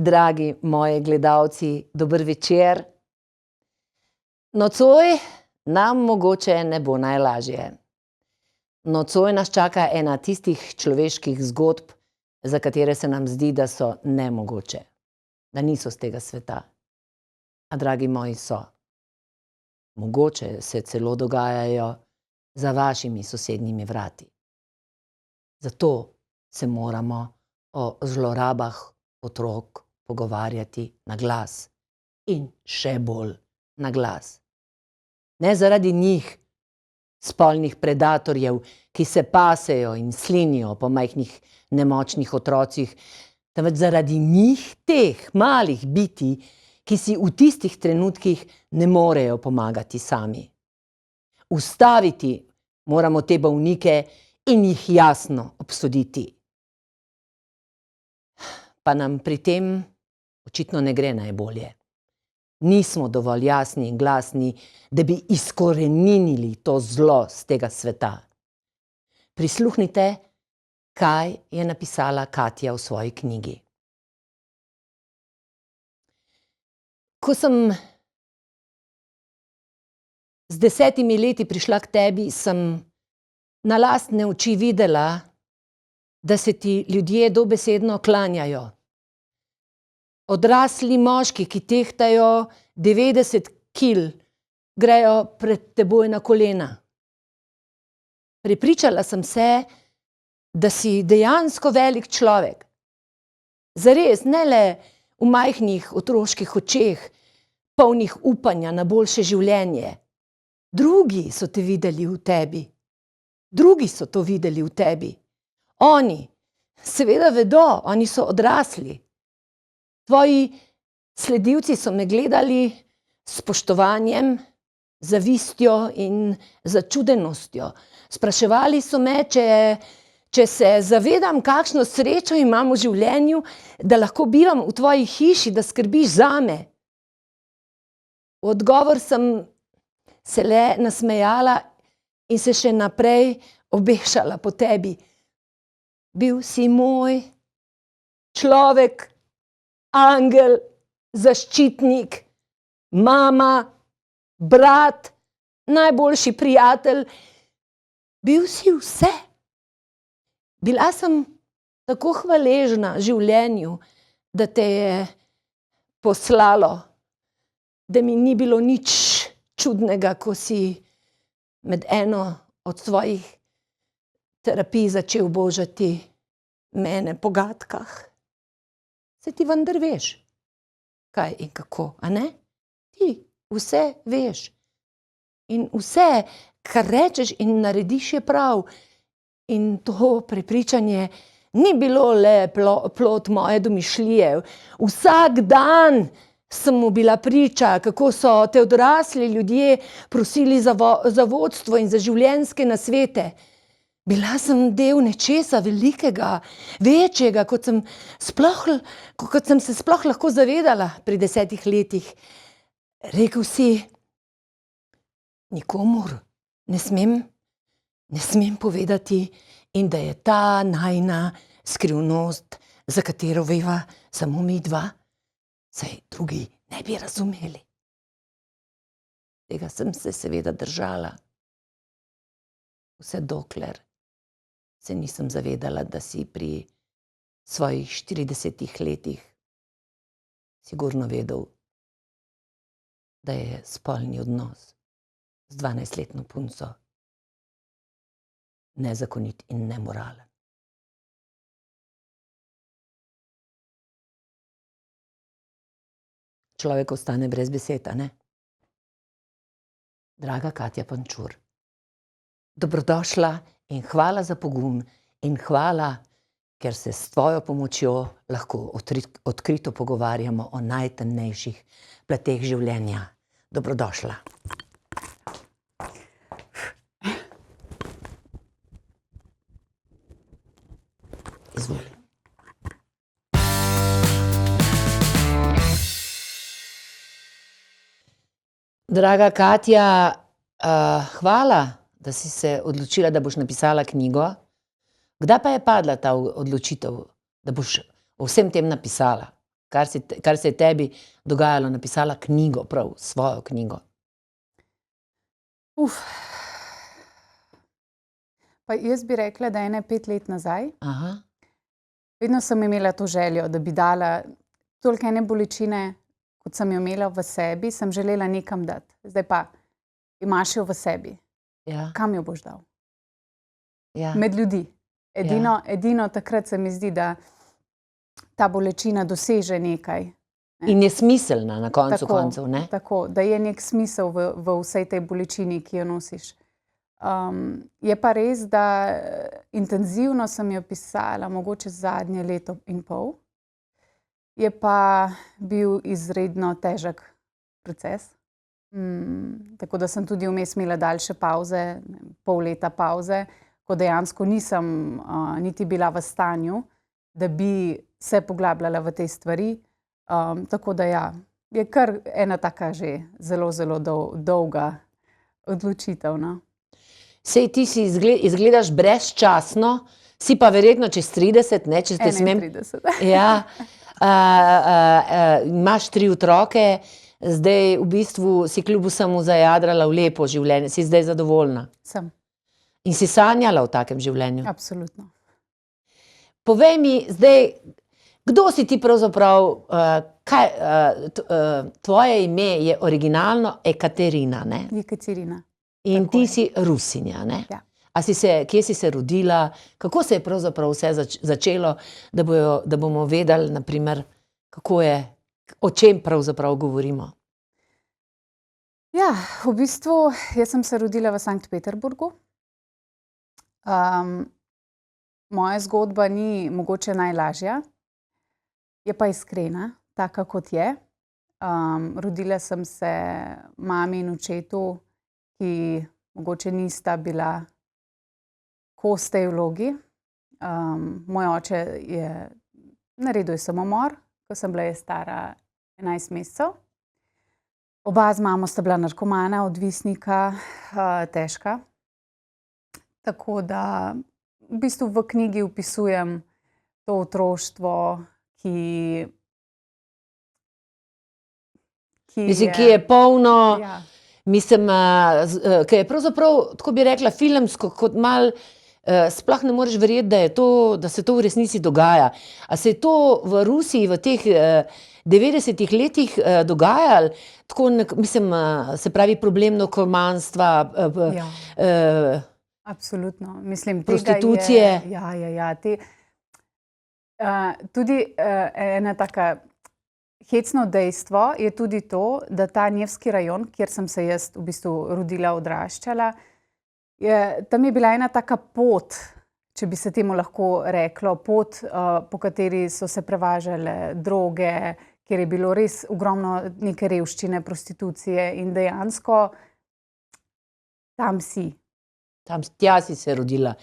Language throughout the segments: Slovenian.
Dragi moji gledalci, dober večer. Nocoj nam mogoče ne bo najlažje. Nocoj nas čaka ena tistih človeških zgodb, za katere se nam zdi, da so nemogoče, da niso z tega sveta. A dragi moji, so. Mogoče se celo dogajajo za vašimi sosednjimi vrati. Zato se moramo o zlorabah otrok pogovarjati na glas in še bolj na glas. Ne zaradi njih, spolnih predatorjev, ki se pasejo in slinijo po majhnih nemočnih otrocih, temveč zaradi njih, teh malih bitij, ki si v tistih trenutkih ne morejo pomagati sami. Ustaviti moramo te bolnike in jih jasno obsoditi. Pa nam pri tem očitno ne gre najbolje. Nismo dovolj jasni in glasni, da bi izkoreninili to zlo z tega sveta. Prisluhnite, kaj je napisala Katja v svoji knjigi. Ko sem z 10 leti prišla k tebi, sem na lastne oči videla, da se ti ljudje dobesedno klanjajo. Odrasli moški, ki tehtajo 90 kil, grejo pred teboj na kolena. Prepričala sem se, da si dejansko velik človek. Zares, ne le v majhnih otroških očeh, polnih upanja na boljše življenje. Drugi so te videli v tebi. Drugi so to videli v tebi. Oni seveda vedo, oni so odrasli. Tvoji sledilci so me gledali s spoštovanjem, zavistjo in začudenostjo. Spraševali so me, če se zavedam, kakšno srečo imam v življenju, da lahko bivam v tvoji hiši, da skrbiš zame. V odgovor sem se le nasmejala in se še naprej obešala po tebi. Bil si moj človek, angel, zaščitnik, mama, brat, najboljši prijatelj. Bil si vse. Bila sem tako hvaležna življenju, da te je poslalo, da mi ni bilo nič čudnega, ko si med eno od svojih terapij začel božati mene po gadkah. Saj ti vendar veš, kaj in kako, a ne? Ti vse veš. In vse, kar rečeš in narediš, je prav. In to prepričanje ni bilo le plod moje domišljije. Vsak dan sem mu bila priča, kako so te odrasli ljudje prosili za vodstvo in za življenjske nasvete. Bila sem del nečesa velikega, večjega, kot sem se sploh lahko zavedala pri 10 letih. Rekel si, nikomur ne smem povedati, in da je ta najina skrivnost, za katero veva samo mi dva, saj drugi ne bi razumeli. Tega sem se seveda držala. Vse dokler se nisem zavedala, da si pri svojih 40 letih sigurno vedel, da je spolni odnos z 12-letno punco nezakonit in nemoralen. Človek ostane brez besed, a ne? Draga Katja Pančur, dobrodošla in hvala za pogum in hvala, ker se s tvojo pomočjo lahko odkrito pogovarjamo o najtemnejših plateh življenja. Dobrodošla. Izvoli. Draga Katja, hvala, da si se odločila, da boš napisala knjigo. Kdaj pa je padla ta odločitev, da boš o vsem tem napisala? kar se je tebi dogajalo, napisala knjigo, prav, svojo knjigo? Pa jaz bi rekla, da 5 let nazaj. Aha. Vedno sem imela to željo, da bi dala toliko ene bolečine, kot sem jo imela v sebi, sem želela nekam dati. Zdaj pa imaš jo v sebi. Ja, Kam jo boš dal? ja. Med ljudi. Edino takrat se mi zdi, da ta bolečina doseže nekaj. In je smiselna na koncu koncev, ne? Tako, da je nek smisel v vsej tej bolečini, ki jo nosiš. Je pa res, da intenzivno sem jo pisala, mogoče zadnje 1,5 leta. Je pa bil izredno težek proces. Tako da sem tudi vmes imela daljše pavze, pol leta pavze, ko dejansko nisem niti bila v stanju, da bi se poglabljala v te stvari. Tako da ja, je kar ena taka že zelo, zelo dolga odločitev, no. Sej ti si izgledaš brezčasno, si pa verjetno čez 30, ne, če te smem. 31. Ja. Imaš 3 otroke, zdaj v bistvu si kljub vsemu zajadrala v lepo življenje, si zdaj zadovoljna. Sem, In si sanjala o takem življenju. absolutno. Povej mi zdaj, kdo si ti pravzaprav, tvoje ime je originalno Ekaterina, ne? Jekaterina. In Tako ti je. si Rusinja, ne? Ja. Kje si se rodila, kako se je pravzaprav vse začelo, da bomo vedeli, na primer, kako je, o čem pravzaprav govorimo? Ja, v bistvu, jaz sem se rodila v Sankt Peterburgu. Moja zgodba ni mogoče najlažja, je pa iskrena, taka kot je. Rodila sem se mami in očetu, ki mogoče nista bila kos tej vlogi. Moj oče je naredil samomor, ko sem bila jaz stara 11 mesecev. Oba z mamo sta bila narkomana, odvisnika, težka. Tako da v bistvu v knjigi opisujem to otroštvo, ki Mislim, ki je polno, Ja. mislim, ki je pravzaprav, tako bi rekla, filmsko, kot malo, sploh ne moreš verjeti, da se to v resnici dogaja. A se je to v Rusiji v teh 90 letih dogajalo? Tako, mislim, se pravi problem narkomanstva, Ja. Absolutno. Mislim, prostitucije. Ja. Tudi ena taka hecno dejstvo je tudi to, da ta Nevski rajon, kjer sem se jaz v bistvu rodila, odraščala, tam je bila ena taka pot, če bi se temu lahko reklo, pot, po kateri so se prevažale droge, kjer je bilo res ogromno neke revščine, prostitucije in dejansko tam si. Tja si se rodila.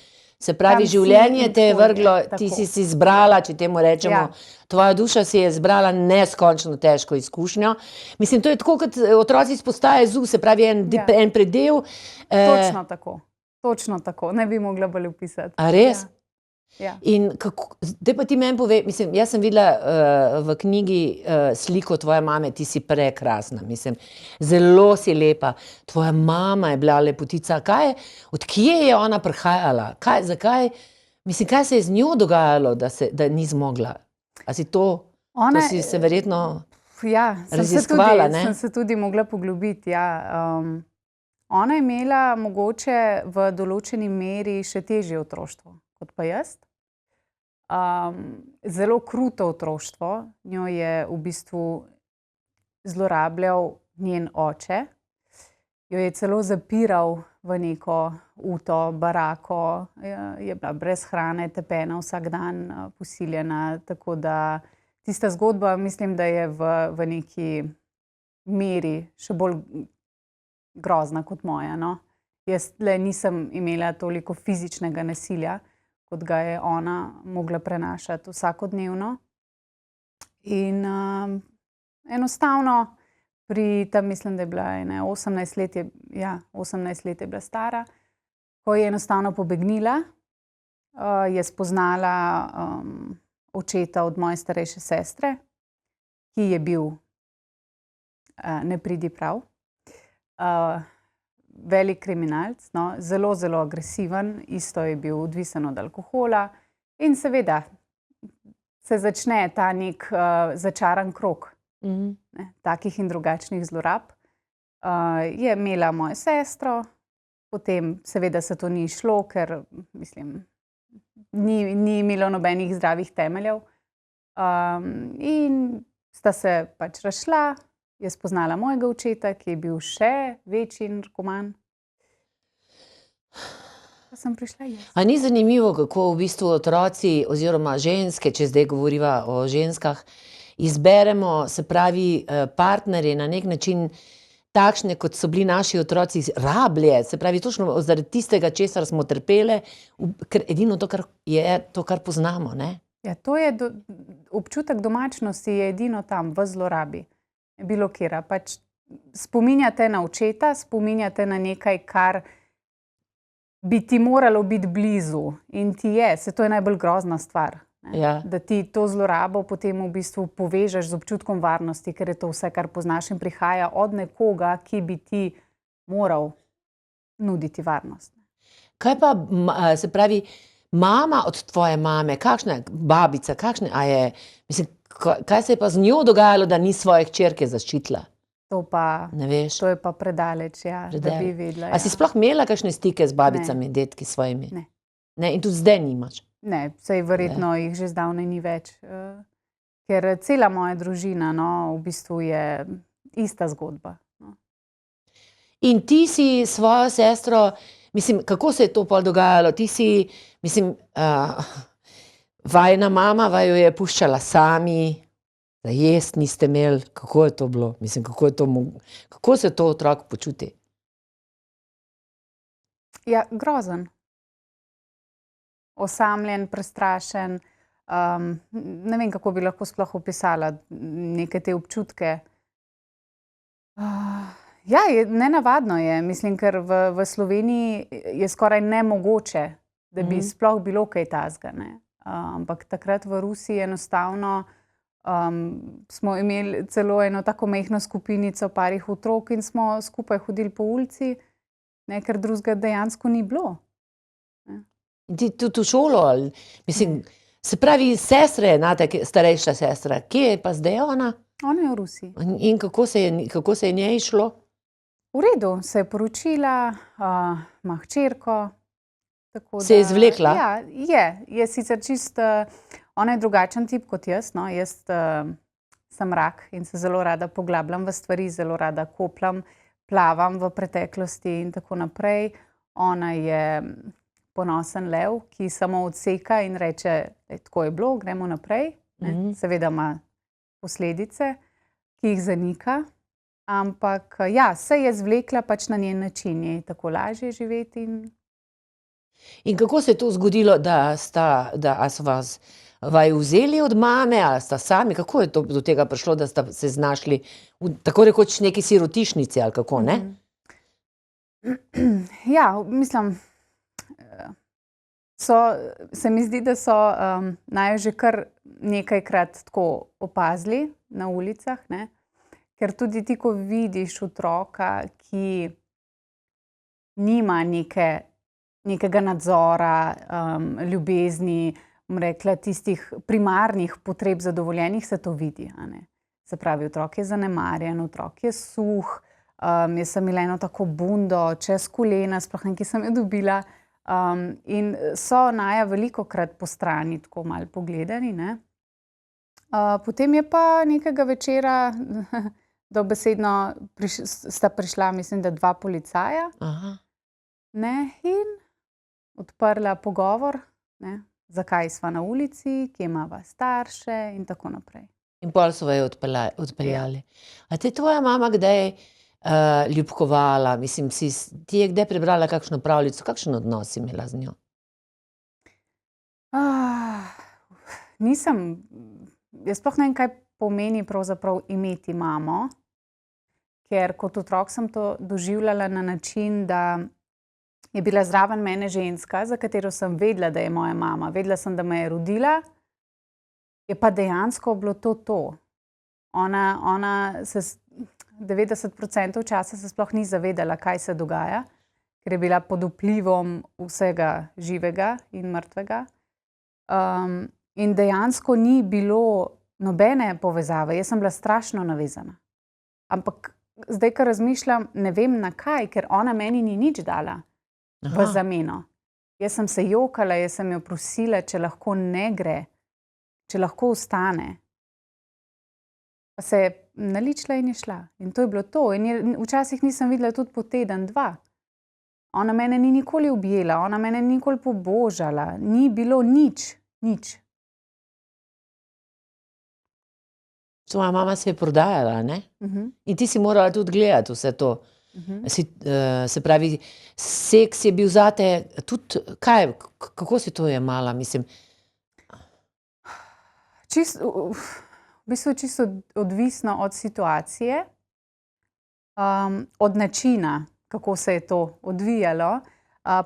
Se pravi, Tam si življenje in te je tako je, vrglo, ti tako. si izbrala, če temu rečemo, Ja. tvoja duša si je izbrala neskončno težko izkušnjo. Mislim, to je tako, kot otroci iz postaje ZU, se pravi, Ja. en predel. Točno tako. Točno tako. Ne bi mogla bolj opisati. A res? Ja. In zdaj pa ti meni povej, mislim, jaz sem videla v knjigi sliko tvoje mame, ti si prekrasna, mislim, zelo si lepa. Tvoja mama je bila lepotica. Od kje je ona prihajala? Zakaj? Mislim, kaj se je z njo dogajalo, da ni zmogla? A si to si se verjetno Ja, raziskovala, ne? sem se tudi mogla poglobiti, ja. Ona je imela mogoče v določeni meri še težje otroštvo kot pa jaz. Zelo kruto otroštvo. Njo je v bistvu zlorabljal njen oče. Jo je celo zapiral v neko uto, barako. Je bila brez hrane, tepena vsak dan, posiljena. Tako da tista zgodba, mislim, da je v neki meri še bolj grozna kot moja, no. Jaz tle nisem imela toliko fizičnega nasilja, kot ga je ona mogla prenašati vsakodnevno. In enostavno tam mislim, da je bila 18 let, 18 let je bila stara, ko je enostavno pobegnila, je spoznala očeta od moje starejše sestre, ki je bil nepridiprav. Velik kriminalc, no, zelo, zelo agresiven, isto je bil odvisen od alkohola in seveda se začne ta nek začaran krog takih in drugačnih zlorab. Je imela mojo sestro, potem seveda se to ni šlo, ker mislim, ni imelo nobenih zdravih temeljev. In sta se pač razšla, je spoznala mojega očeta, ki je bil še večji narkoman. Pa sem prišla jaz. A ni zanimivo, kako v bistvu otroci oziroma ženske, če zdaj govoriva o ženskah, izberemo, se pravi, partnerje na nek način takšne, kot so bili naši otroci, rablje, se pravi, točno zaradi tistega, česar smo trpele, ker edino to, kar je to, kar poznamo, ne? Ja, to je občutek domačnosti je edino tam, v zlorabi. Bilo kjera. Pač spominjate na očeta, spominjate na nekaj, kar bi ti moralo biti blizu in ti je. Se to je najbolj grozna stvar. Ja. Da ti to zlorabo potem v bistvu povežeš z občutkom varnosti, ker je to vse, kar poznaš in prihaja od nekoga, ki bi ti moral nuditi varnost. Kaj pa, se pravi, mama od tvoje mame, kakšna babica, kakšna, mislim, kaj se je pa z njo dogajalo, da ni svoje hčerke zaščitila? To pa, Ne veš? to je pa predaleč, ja, da bi vedela. A si sploh imela kakšne stike z babicami, detki svojimi? Ne. Ne, in tudi zdaj nimaš? Ne, saj verjetno jih že zdavnaj ni več. Ker cela moja družina, no, v bistvu je ista zgodba. No. In ti si svojo sestro, mislim, kako se je to pol dogajalo? Ti si, mislim, vajina mama vaju je puščala sami, da jest niste imeli, kako je to bilo? Mislim, kako se to otrok počuti? Ja, grozen. Osamljen, prestrašen. Ne vem, kako bi lahko sploh opisala neke te občutke. Ja, nenavadno je. Mislim, ker v Sloveniji je skoraj nemogoče, da bi sploh bilo kaj takega, ne. Ampak takrat v Rusiji enostavno smo imeli celo eno tako majhno skupinico parih otrok in smo skupaj hodili po ulici, ne, ker drugega dejansko ni bilo. In ti tudi v šolo, ali, mislim, se pravi, sestre, znate, starejša sestra, kje je pa zdaj ona? Ona je v Rusiji. In kako se je njej šlo? V redu, se je poročila, ima hčerko. Se je izvlekla? Ja, je sicer čist, ona je drugačen tip kot jaz, no, jaz sem rak in se zelo rada poglabljam v stvari, zelo rada kopljam, plavam v preteklosti in tako naprej. Ona je ponosen lev, ki samo odseka in reče, tako je bilo, gremo naprej. Seveda ima posledice, ki jih zanika. Ampak ja, se je zvlekla pač na njen način, je tako lažje živeti. In kako se je to zgodilo, da so vas vaju vzeli od mame, ali sta sami, kako je to do tega prišlo, da sta se znašli v tako rekoč neki sirotišnici, ali kako, ne? Ja, mislim, se mi zdi, da so naju že kar nekajkrat tako opazili na ulicah, ne? Ker tudi ti, ko vidiš otroka, ki nima nekega nadzora, ljubezni, bom rekla, tistih primarnih potreb zadovoljenih, se to vidi, a ne. Se pravi, otrok je zanemarjen, otrok je suh, jaz sem imela eno tako bundo čez kolena, sploh nekaj sem jo dobila, in so naju velikokrat po strani tako malo pogledani, ne. Potem je pa nekega večera dobesedno sta prišla, mislim, da 2 policaja, ne, in odprla pogovor, ne, zakaj sva na ulici, kje imava starše in tako naprej. In pol so vaju odpeljali. A te je tvoja mama kdaj ljubkovala, mislim, ti je kdaj prebrala kakšno pravljico, kakšen odnos si imela z njo? Nisem, jaz sploh ne vem, kaj pomeni pravzaprav imeti mamo, ker kot otrok sem to doživljala na način, da je bila zraven mene ženska, za katero sem vedela, da je moja mama. Vedela sem, da me je rodila, je pa dejansko bilo to. Ona se 90% časa se sploh ni zavedala, kaj se dogaja, ker je bila pod vplivom vsega živega in mrtvega. In dejansko ni bilo nobene povezave. Jaz sem bila strašno navezana. Ampak zdaj, ko razmišljam, ne vem na kaj, ker ona meni ni nič dala v zameno. Jaz sem se jokala, jaz sem jo prosila, če lahko ne gre, če lahko ostane. Pa se je naličila in je šla. In to je bilo to. In včasih nisem videla tudi po teden, 2. Ona mene ni nikoli objela, ona mene ni nikoli pobožala. Ni bilo nič. Tvoja mama se je prodajala, ne? In ti si morala tudi gledati vse to. Se pravi, seks je bil zate tudi, kako si to jemala, mislim? V bistvu je čisto odvisno od situacije, od načina, kako se je to odvijalo.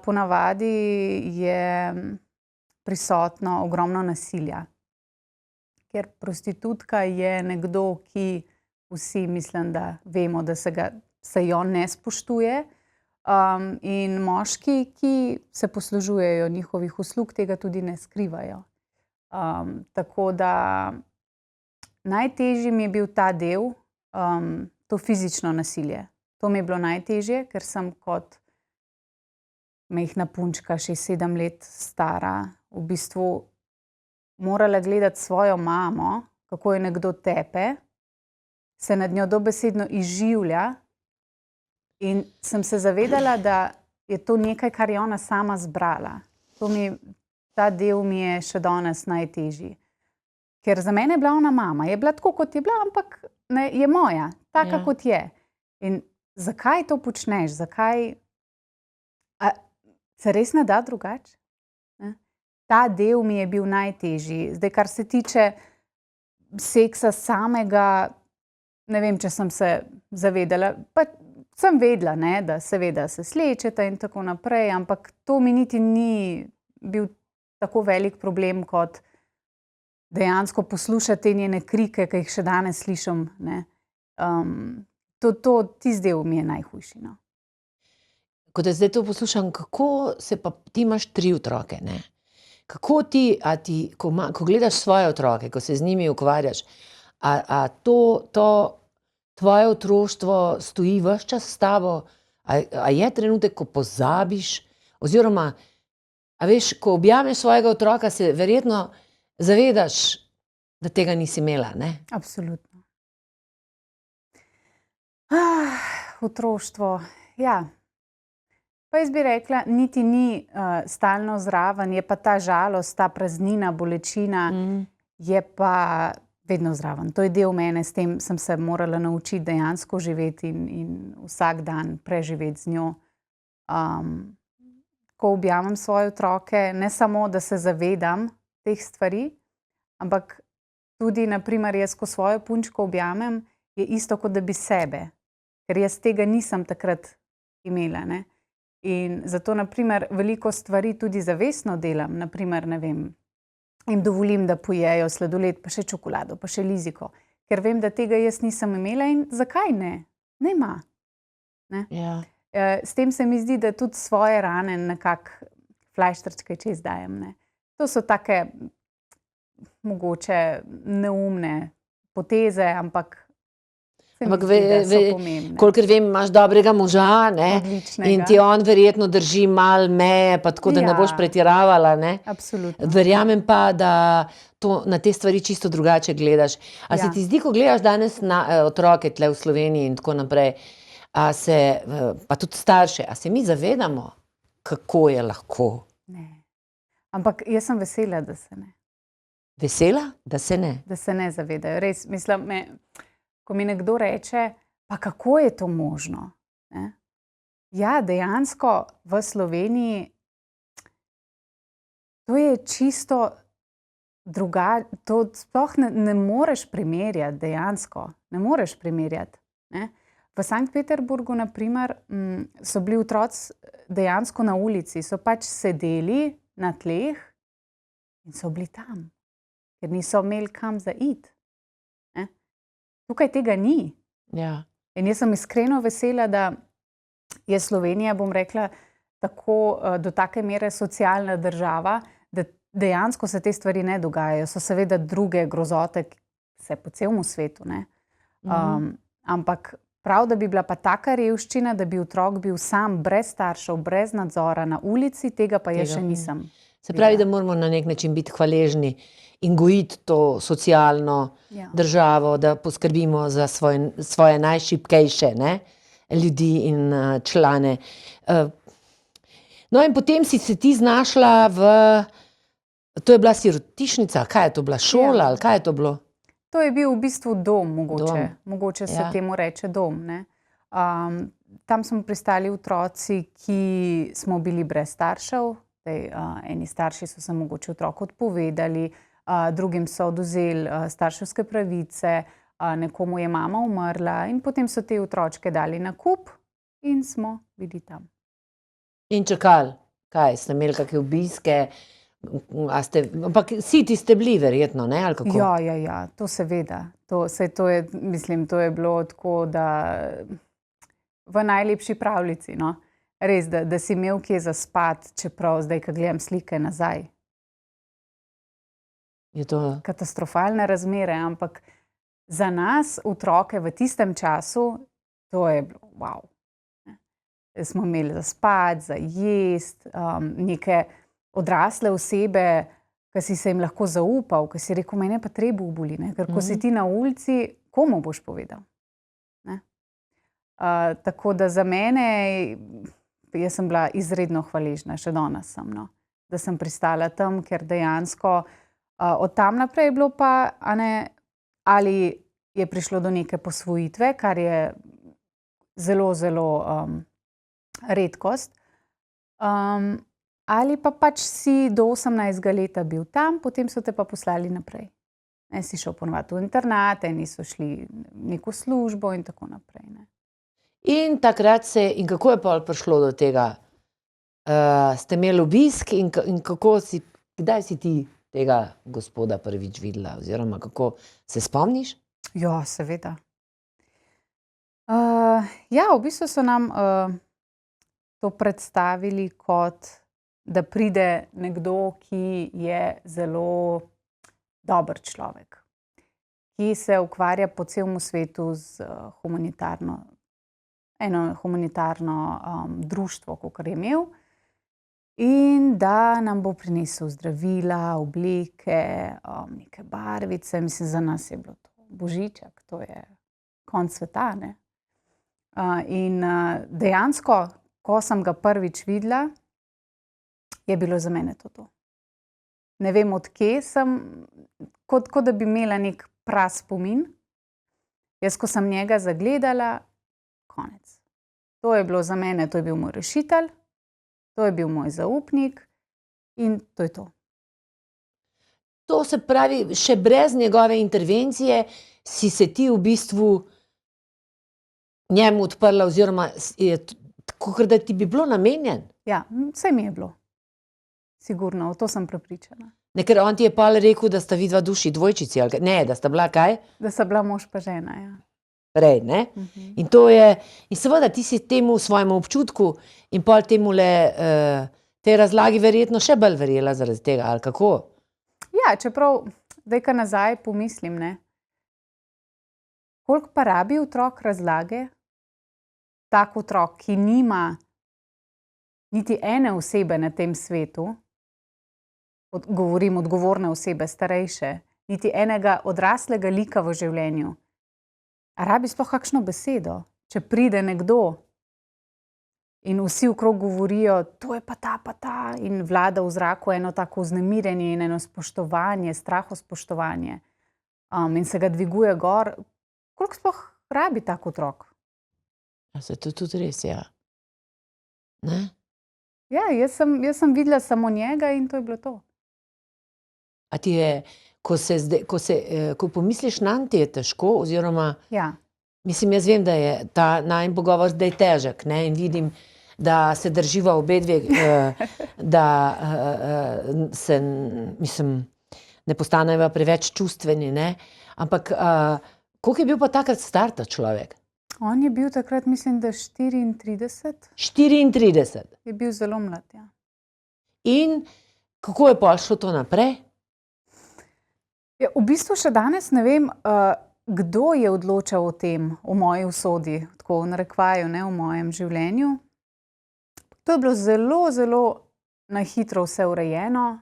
Ponavadi je prisotno ogromno nasilja. Ker prostitutka je nekdo, ki vsi mislim, da vemo, da se jo ne spoštuje. In moški, ki se poslužujejo njihovih uslug, tega tudi ne skrivajo. Tako da najtežji mi je bil ta del, to fizično nasilje. To mi je bilo najtežje, ker sem kot majhna punčka, 6-7 let stara, v bistvu morala gledati svojo mamo, kako je nekdo tepe, se nad njo dobesedno izživlja, in sem se zavedala, da je to nekaj, kar je ona sama zbrala. Ta del mi je še danes najtežji. Ker za mene je bila ona mama, je bila tako, kot je bila, ampak ne, je moja, taka, kot je. In zakaj to počneš? Zakaj? Se res ne da drugače? Ta del mi je bil najtežji. Zdaj, kar se tiče seksa samega, ne vem, če sem se zavedala, pa sem vedela, ne, da seveda se slečeta in tako naprej, ampak to mi niti ni bil tako velik problem, kot dejansko poslušati te njene krike, ki jih še danes slišim, ne. Tisti del mi je najhujši, no. Ko te zdaj to poslušam, kako se pa, ti imaš 3 otroke, ne? Kako ti, ko gledaš svoje otroke, ko se z njimi ukvarjaš, to tvoje otroštvo stoji ves čas s tabo? A je trenutek, ko pozabiš? Oziroma, a veš, ko objameš svojega otroka, se verjetno zavedaš, da tega nisi imela, ne? Absolutno. Otroštvo, ja. Pa jaz bi rekla, niti ni stalno zraven, je pa ta žalost, ta praznina, bolečina, je pa vedno zraven. To je del mene, s tem sem se morala naučiti dejansko živeti in vsak dan preživeti z njo. Ko objamem svoje otroke, ne samo, da se zavedam teh stvari, ampak tudi, naprimer, jaz, ko svojo punčko objamem, je isto, kot da bi sebe. Ker jaz tega nisem takrat imela, ne. In zato, naprimer, veliko stvari tudi zavestno delam, naprimer, ne vem, jim dovolim, da pojejo sladoled, pa še čokolado, pa še liziko, ker vem, da tega jaz nisem imela in zakaj ne? Ne ima. S tem se mi zdi, da tudi svoje rane nekako flajštrčke čez dajem, ne. To so take mogoče neumne poteze, ampak kolikor vem, imaš dobrega moža, ne? In ti on verjetno drži malo meje, pa tako, da ne boš pretiravala, ne? Absolutno. Verjamem pa, da na te stvari čisto drugače gledaš. A se ti zdi, ko gledaš danes na otroke tle v Sloveniji in tako naprej, pa tudi starše, a se mi zavedamo, kako je lahko? Ne. Ampak jaz sem vesela, da se ne. Vesela, da se ne? Da se ne zavedajo. Res, mislim, ko mi nekdo reče, pa kako je to možno? Ne? Ja, dejansko v Sloveniji to je čisto drugače, to sploh ne moreš primerjati dejansko, ne moreš primerjati, ne. V Sankt Peterburgu, na primer, so bili otroci dejansko na ulici, so pač sedeli na tleh in so bili tam, ker niso imeli kam za iti. Tukaj tega ni. Ja. In jaz sem iskreno vesela, da je Slovenija, bom rekla, tako do take mere socialna država, da dejansko se te stvari ne dogajajo. So seveda druge grozote, ki se po celem svetu, ne. Ampak prav, da bi bila pa taka revščina, da bi otrok bil sam, brez staršev, brez nadzora na ulici, tega pa jaz še nisem. Se pravi, da moramo na nek način biti hvaležni in gojiti to socialno državo, da poskrbimo za svoje najšibkejše, ne, ljudi in člane. No in potem si se ti znašla to je bila sirotišnica, kaj je to bila, šola ali kaj je to bilo? To je bil v bistvu dom, mogoče se temu reče dom, ne. Tam smo pristali otroci, ki smo bili brez staršev, eni starši so se mogoče otroku odpovedali, drugim so odvzeli starševske pravice, nekomu je mama umrla in potem so te otročke dali na kup in smo bili tam. In čakali, kaj, ste imeli kakšne obiske, ampak siti ste bili verjetno, ne, ali kako? Ja, to seveda. To je bilo tako, da v najlepši pravljici, no. Res, da si imel kje zaspati, čeprav zdaj, ko gledam slike nazaj. Je to katastrofalne razmere, ampak za nas, otroke v tistem času, to je bilo wow. Smo imeli za spati, za jesti, neke odrasle osebe, ki si se jim lahko zaupal, ki si rekel, mene pa trebuh boli, ne? Ker ko si ti na ulici, komu boš povedal? Ne? Tako da za mene, jaz sem bila izredno hvaležna, še danes sem, no, da sem pristala tam, ker dejansko od tam naprej je bilo pa, ali je prišlo do neke posvojitve, kar je zelo, zelo redkost, ali pa pač si do 18. leta bil tam, potem so te pa poslali naprej. Ne, si šel ponovati v internat, eni so šli neko službo in tako naprej, ne. In takrat in kako je pol prišlo do tega? Ste imeli obisk in kdaj si ti tega gospoda prvič videla, oziroma kako se spomniš? Ja, seveda. Ja, v bistvu so nam to predstavili kot, da pride nekdo, ki je zelo dober človek, ki se ukvarja po celem svetu z eno humanitarno društvo, kakor je imel, in da nam bo prinesel zdravila, obleke, neke barvice. Mislim, za nas je bilo to božiček, to je konec sveta, ne. In dejansko, ko sem ga prvič videla, je bilo za mene to. Ne vem, od kje sem, kot da bi imela nek praspomin. Jaz, ko sem njega zagledala, konec. To je bilo za mene, to je bil moj rešitelj, to je bil moj zaupnik in to je to. To se pravi, še brez njegove intervencije si se ti v bistvu njemu odprla, oziroma kakor da ti bi bilo namenjen. Ja, saj mi je bilo. Sigurno, v to sem prepričana. Ne, ker on ti je pol rekel, da sta vidva duši dvojčici, ali ne, da sta bila kaj? Da sta bila mož pa žena, ja. Prej, ne? In to je, in seveda ti si temu svojemu občutku in pol temule tej razlagi verjetno še bolj verjela zaradi tega, ali kako? Ja, čeprav, zdaj, ko nazaj pomislim, ne, koliko pa rabi otrok razlage? Tak otrok, ki nima niti ene osebe na tem svetu, govorim odgovorne osebe, starejše, niti enega odraslega lika v življenju. A rabi sploh kakšno besedo, če pride nekdo in vsi okrog govorijo, to je pa ta, in vlada v zraku eno tako vznemirjenje in eno spoštovanje, strahospoštovanje, in se ga dviguje gor. Koliko sploh rabi tak otrok? Ja, se to tudi res, ja. Ne? Ja, jaz sem videla samo njega in to je bilo to. A ti je, ko pomisliš nanj, ti je težko, oziroma, Ja. mislim, jaz vem, da je ta najin pogovor zdaj težek, ne, in vidim, da se drživa obedve, da se, mislim, ne postaneva preveč čustveni, ne, ampak Koliko je bil pa takrat star ta človek? On je bil takrat, mislim, da 34, 34. je bil zelo mlad. Ja. In kako je pa šlo to naprej? Ja, v bistvu še danes ne vem, kdo je odločal o tem, o moji usodi, tako v narekovaju, ne, v mojem življenju. To je bilo zelo, zelo na hitro vse urejeno.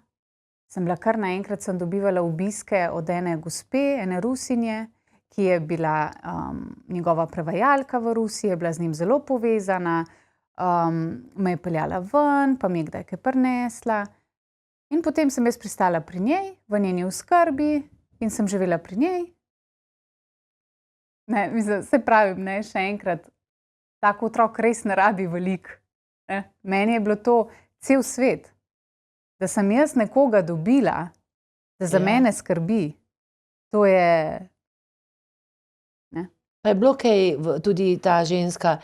Sem bila kar naenkrat, sem dobivala obiske od ene gospe, ene Rusinje, ki je bila njegova prevajalka v Rusiji, je bila z njim zelo povezana, me je peljala ven, pa mi je kdaj kaj prinesla. In potem sem jaz pristala pri njej, v njeni oskrbi in sem živela pri njej. Ne, mislim, se pravim, ne, še enkrat, tak otrok res ne rabi veliko. Meni je bilo to cel svet, da sem jaz nekoga dobila, da za mene skrbi. To je... Pa je bilo kaj, tudi ta ženska,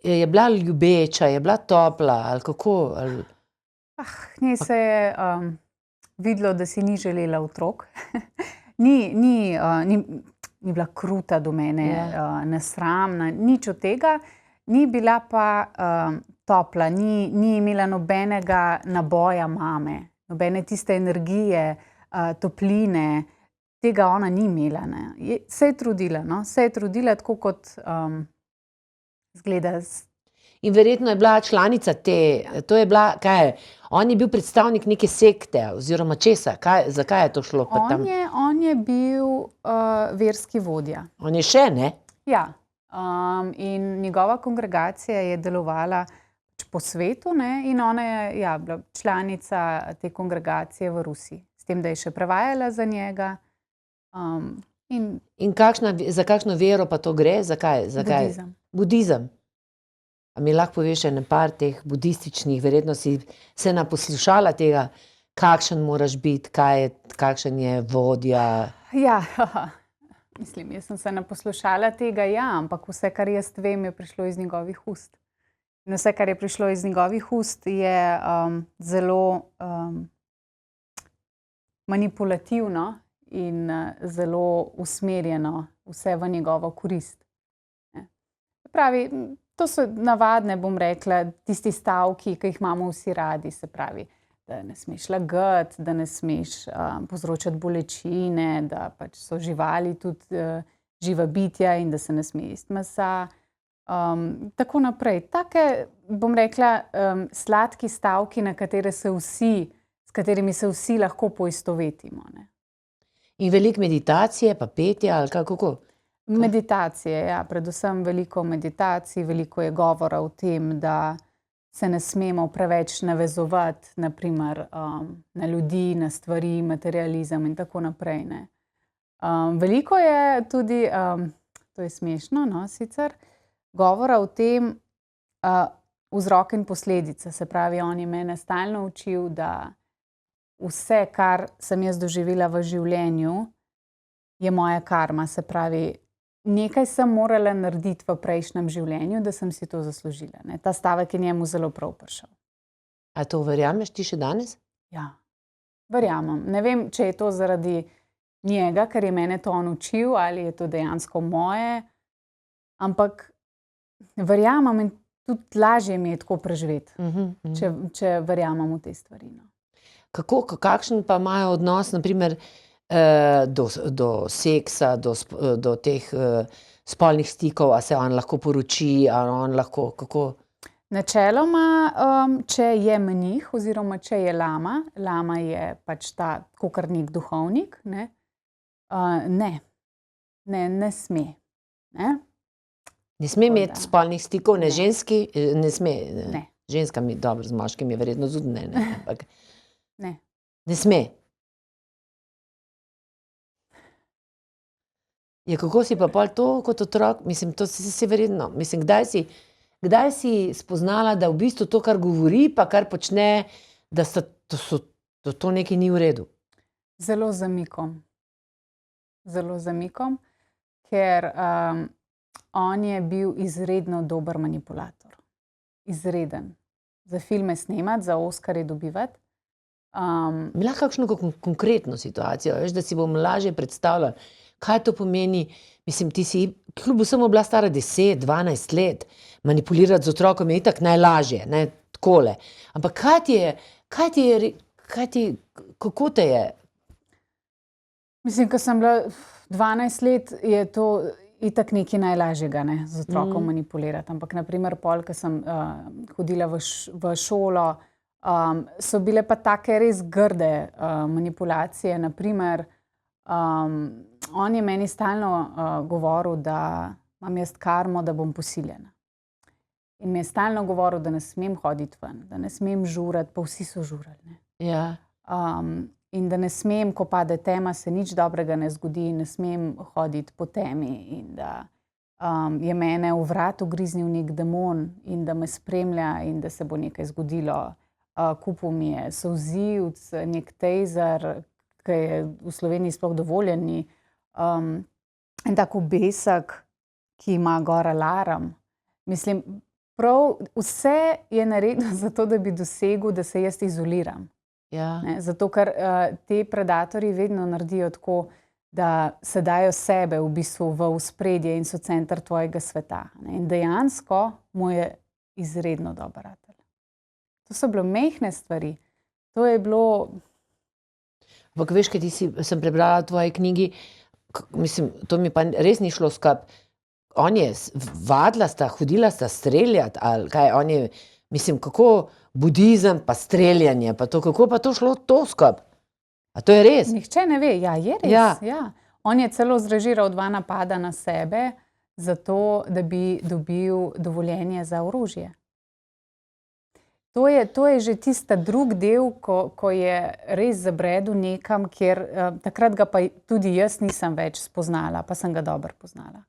je bila ljubeča, je bila topla, ali kako? Ali... njej se je videlo, da si ni želela otrok. Ni bila kruta do mene, nesramna, nič od tega. Ni bila pa topla, ni imela nobenega naboja mame, nobene tiste energije, topline. Tega ona ni imela. Ne. Se je trudila, no? Se je trudila tako kot zgleda. In verjetno je bila članica te, to je bila, kaj je, on je bil predstavnik neke sekte oziroma česa, zakaj je to šlo pa tam? On je bil verski vodja. On je še, ne? Ja. In njegova kongregacija je delovala po svetu, ne? In ona je bila članica te kongregacije v Rusiji. S tem, da je še prevajala za njega. In za kakšno vero pa to gre? Zakaj? Budizem. Budizem. A mi lahko poveš ene par teh budističnih, verjetno si se naposlušala tega, kakšen moraš biti, kakšen je vodja? Ja, mislim, jaz sem se naposlušala tega, ampak vse, kar jaz vem, je prišlo iz njegovih ust. In vse, kar je prišlo iz njegovih ust, je zelo manipulativno in zelo usmerjeno vse v njegovo korist. Pravi, to so navadne, bom rekla, tisti stavki, ki jih imamo vsi radi, se pravi, da ne smeš lagati, da ne smeš povzročati bolečine, da pač so živali tudi živa bitja in da se ne sme jesti mesa. Tako naprej. Take, bom rekla, sladki stavki, s katerimi se vsi lahko poistovetimo. Ne. In veliko meditacije, pa petja, ali kako? Meditacije, ja, predvsem veliko meditacij, veliko je govora o tem, da se ne smemo preveč navezovati, naprimer, na ljudi, na stvari, materializem in tako naprej. Ne. Veliko je tudi, to je smešno, no, sicer, govora o tem, vzrok in posledice. Se pravi, on je mene stalno učil, da vse, kar sem jaz doživela v življenju, je moja karma. Se pravi, nekaj sem morala narediti v prejšnjem življenju, da sem si to zaslužila. Ne. Ta stavek je njemu zelo prav prišel. A to verjameš ti še danes? Ja, verjamem. Ne vem, če je to zaradi njega, ker je mene to on učil, ali je to dejansko moje, ampak verjamem in tudi lažje mi je tako preživeti, če verjamem v te stvari. No. Kakšen pa imajo odnos, naprimer, do seksa, do teh spolnih stikov, a se on lahko poroči, a on lahko, kako? Načeloma, če je menih oziroma če je lama, lama je pač ta kakor nek duhovnik, ne sme. Ne? Ne sme imeti spolnih stikov, ne Ne. ženski, ne sme. Ne. Ženska mi, dobro, z moškim je verjetno tudi ne, ampak Ne. ne sme. Ja, kako si pa pol to kot otrok, mislim, to si verjetno, mislim, kdaj si spoznala, da v bistvu to, kar govori, pa kar počne, da to nekaj ni v redu? Zelo zamikom. Zelo zamikom, ker on je bil izredno dober manipulator. Izreden. Za filme snemati, za Oskarje dobivati. Mi lahko kakšno konkretno situacijo, veš, da si bom lažje predstavljala, kaj to pomeni. Mislim, ti si kljub vsemu bila stara 10-12 let, manipulirati z otrokom je itak najlažje, ne, takole. Ampak kako te je? Mislim, ko sem bila 12 let, je to itak nekaj najlažjega, ne, z otrokom manipulirati. Ampak naprimer pol, ko sem hodila v šolo, so bile pa take res grde manipulacije. Naprimer, on je meni stalno govoril, da imam jaz karmo, da bom posiljena. In mi je stalno govoril, da ne smem hoditi ven, da ne smem žurati, pa vsi so žurali, ne. Ja. In da ne smem, ko pade tema, se nič dobrega ne zgodi, ne smem hoditi po temi in da je mene v vrat ugriznil nek demon in da me spremlja in da se bo nekaj zgodilo. Kupil mi je solzivec, nek tejzer, ki je v Sloveniji sploh dovoljen ni, en tak obesek, ki ima gor alarm. Mislim, prav vse je naredil zato, da bi dosegel, da se jaz izoliram. Ja. Ne, zato, ker te predatorji vedno naredijo tako, da se dajo sebe v bistvu v ospredje in so center tvojega sveta. Ne. In dejansko mu je izredno dober ratelj. To so bile majhne stvari. To je bilo... Ampak veš, kaj sem prebrala v tvoji knjigi, mislim, to mi pa res ni šlo skupaj. On je vadila sta, hodila sta streljati, ali kaj, on je, mislim, kako budizem pa streljanje, pa to, kako pa to šlo to skupaj? A to je res? Nihče ne ve, ja, je res. Ja. Ja. On je celo zrežiral 2 napada na sebe, zato, da bi dobil dovoljenje za orožje. To je že tista drug del, ko je res zabredel nekam, kjer takrat ga pa tudi jaz nisem več spoznala, pa sem ga dobro poznala.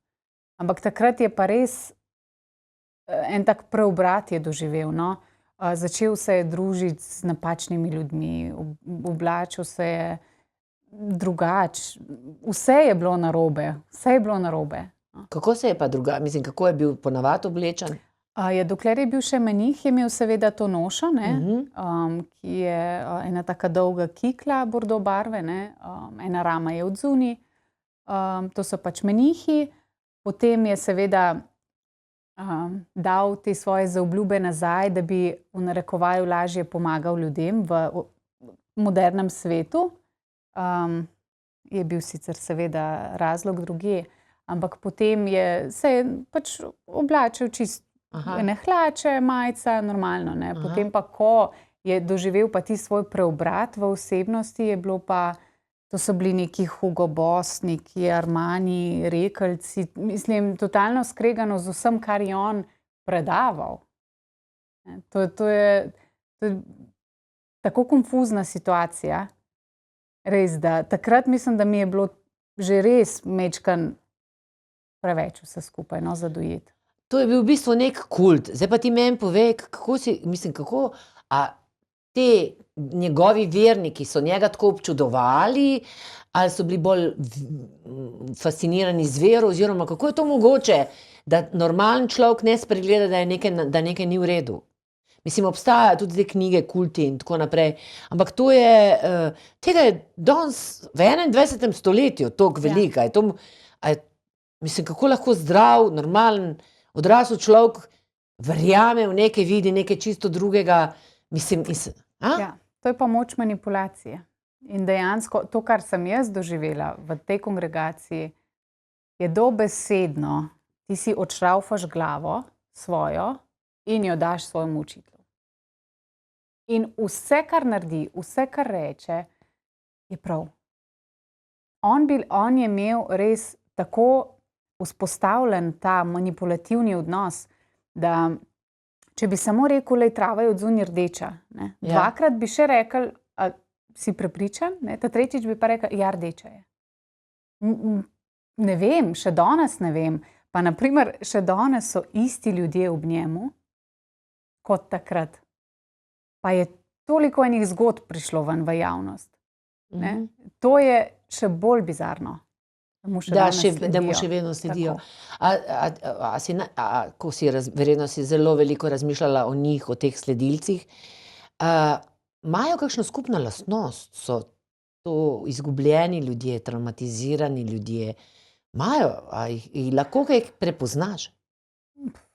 Ampak takrat je pa res en tak preobrat je doživel, no. Začel se je družiti z napačnimi ljudmi, oblačil se je drugače. Vse je bilo narobe, vse je bilo narobe. Kako se je pa mislim, kako je bil ponavadi oblečen? Dokler je bil še menih, je imel seveda to nošo, ne, ki je ena taka dolga kikla bordo barve, ne, ena rama je odzunaj. To so pač menihi. Potem je seveda dal te svoje zaobljube nazaj, da bi v narekovaju lažje pomagal ljudem v modernem svetu. Je bil sicer seveda razlog drugje, ampak potem se je pač oblačil čisto ene hlače, majica, normalno, ne. Potem pa, ko je doživel pa ti svoj preobrat v osebnosti, je bilo pa, to so bili neki Hugo Boss, neki Armani, rekelci, mislim, totalno skregano z vsem, kar je on predaval. To je tako konfuzna situacija, res, da takrat mislim, da mi je bilo že res majčkeno preveč vse skupaj, no, za dojeti. To je bil v bistvu nek kult. Zdaj pa ti meni povej, a te njegovi verniki so njega tako občudovali, ali so bili bolj fascinirani z vero, oziroma kako je to mogoče, da normalen človek ne spregleda, da nekaj ni v redu. Mislim, obstajajo tudi zdaj knjige, kulti in tako naprej, ampak to je, tega je danes v 21. stoletju toliko veliko. Mislim, kako lahko zdrav, normalen, odrasel človek verjame v nekaj, vidi nekaj čisto drugega. Mislim, Ja, to je pa moč manipulacije. In dejansko to, kar sem jaz doživela v tej kongregaciji, je dobesedno, ti si odšravfaš glavo svojo in jo daš svojemu učitelju. In vse, kar naredi, vse, kar reče, je prav. On je imel res tako vzpostavljen ta manipulativni odnos, da če bi samo rekel, lej, trava je odzunaj rdeča, ne, dvakrat bi še rekel, a si prepričan, ne, ta tretjič bi pa rekel, ja, rdeča je. Ne vem, še danes ne vem, pa naprimer še danes so isti ljudje ob njemu, kot takrat. Pa je toliko enih zgodb prišlo ven v javnost. Ne. To je še bolj bizarno. Da mu še vedno sledijo. Ko si verjetno si zelo veliko razmišljala o njih, o teh sledilcih, imajo kakšno skupno lastnost? to izgubljeni ljudje, traumatizirani ljudje imajo, a jih lahko kaj prepoznaš?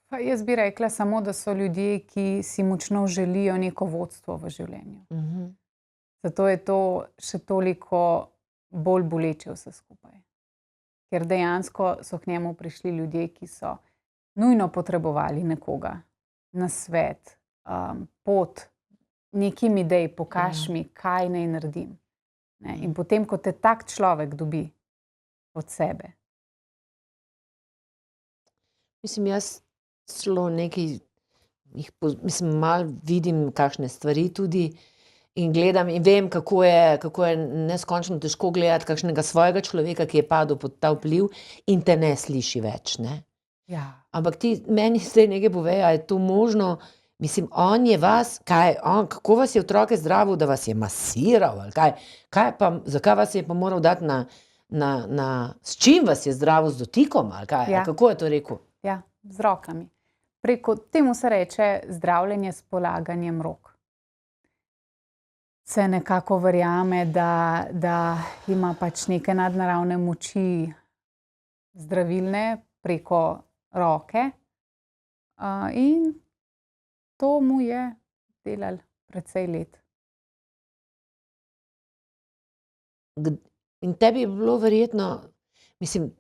Pa jaz bi rekla samo, da so ljudje, ki si močno želijo neko vodstvo v življenju. Zato je to še toliko bolj boleče vse skupaj. Ker dejansko so k njemu prišli ljudje, ki so nujno potrebovali nekoga, nasvet, pot, nekim idej, pokaž mi, kaj naj naredim. Ne? In potem, ko te tak človek dobi od sebe. Mislim, jaz celo nekaj, malo vidim kakšne stvari tudi in gledam in vem, kako je neskončno težko gledati kakšnega svojega človeka, ki je padel pod ta vpliv in te ne sliši več, ne. Ja. Ampak ti meni zdaj nekaj povej, a je to možno, mislim, on je vas, kako vas je otroke zdravil, da vas je masiral, ali zakaj vas je pa moral dati s čim vas je zdravil, z dotikom, ali kaj, Ja. kako je to rekel? Ja, z rokami. Temu se reče zdravljenje s polaganjem rok. Se nekako verjame, da ima pač neke nadnaravne moči zdravilne preko roke, in to mu je delalo precej let. In tebi je bilo verjetno, mislim,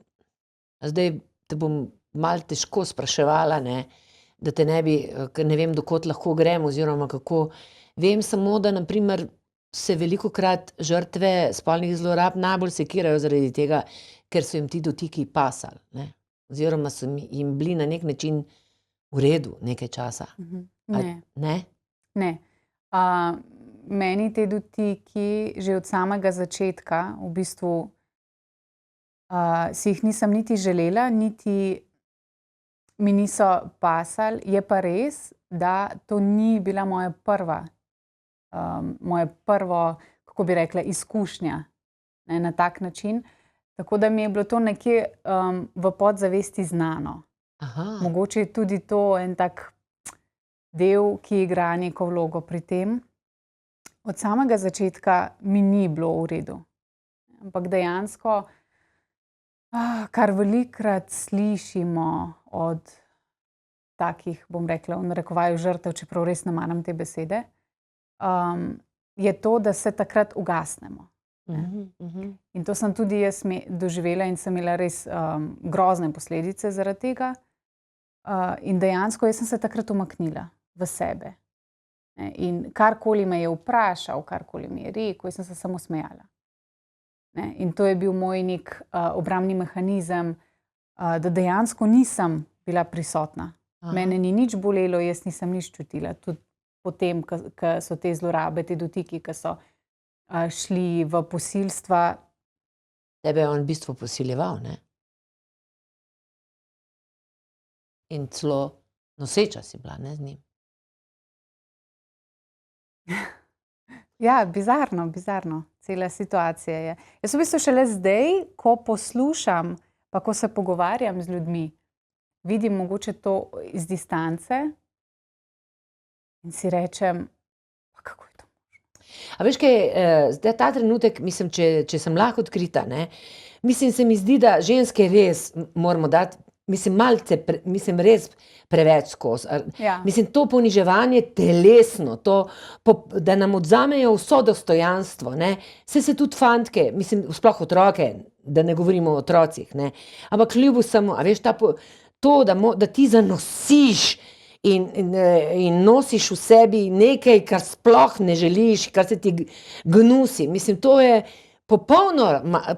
zdaj te bom malo težko spraševala, ne, da te ne bi, ker ne vem, do kod lahko grem, oziroma kako. Vem samo, da na primer se velikokrat žrtve spolnih zlorab najbolj sekirajo zaradi tega, ker so jim ti dotiki pasali, ne. Oziroma so jim bili na nek način v redu nekaj časa. Ne. Ne? Ne. Meni te dotiki že od samega začetka v bistvu si jih nisem niti želela, niti mi niso pasali. Je pa res, da to ni bila moja prvo, kako bi rekla, izkušnja, ne, na tak način. Tako da mi je bilo to nekje v podzavesti znano. Aha. Mogoče je tudi to en tak del, ki igra neko vlogo pri tem. Od samega začetka mi ni bilo v redu. Ampak dejansko, kar velikokrat slišimo od takih, bom rekla, v narekovaju žrtev, čeprav res ne maram te besede, je to, da se takrat ugasnemo. In to sem tudi jaz doživela in sem imela res grozne posledice zaradi tega. In dejansko jaz sem se takrat umaknila v sebe. In karkoli me je vprašal, karkoli mi je rekel, jaz sem se samo smejala. In to je bil moj nek obrambni mehanizem, da dejansko nisem bila prisotna. Mene ni nič bolelo, jaz nisem nič čutila. Tudi potem, ko so te zlorabe, te dotiki, ki so šli v posilstva. Tebe je on v bistvu posiljeval, ne? In celo noseča si bila, ne, z njim. Ja, bizarno. Cela situacija je. Jaz v bistvu šele zdaj, ko poslušam, pa ko se pogovarjam z ljudmi, vidim mogoče to iz distance in si rečem, pa kako je to možno? A veš kaj, zdaj ta trenutek, mislim, če sem lahko odkrita, ne, mislim, se mi zdi, da ženske res moramo dati, mislim, malce, res preveč skozi. Ja. Mislim, to poniževanje telesno, to, da nam odvzamejo vso dostojanstvo, ne. Saj se tudi fantke, mislim, sploh otroke, da ne govorimo o otrocih, ne. Ampak kljub vsemu, a veš, to, da ti zanosiš in nosiš v sebi nekaj, kar sploh ne želiš, kar se ti gnusi. Mislim, to je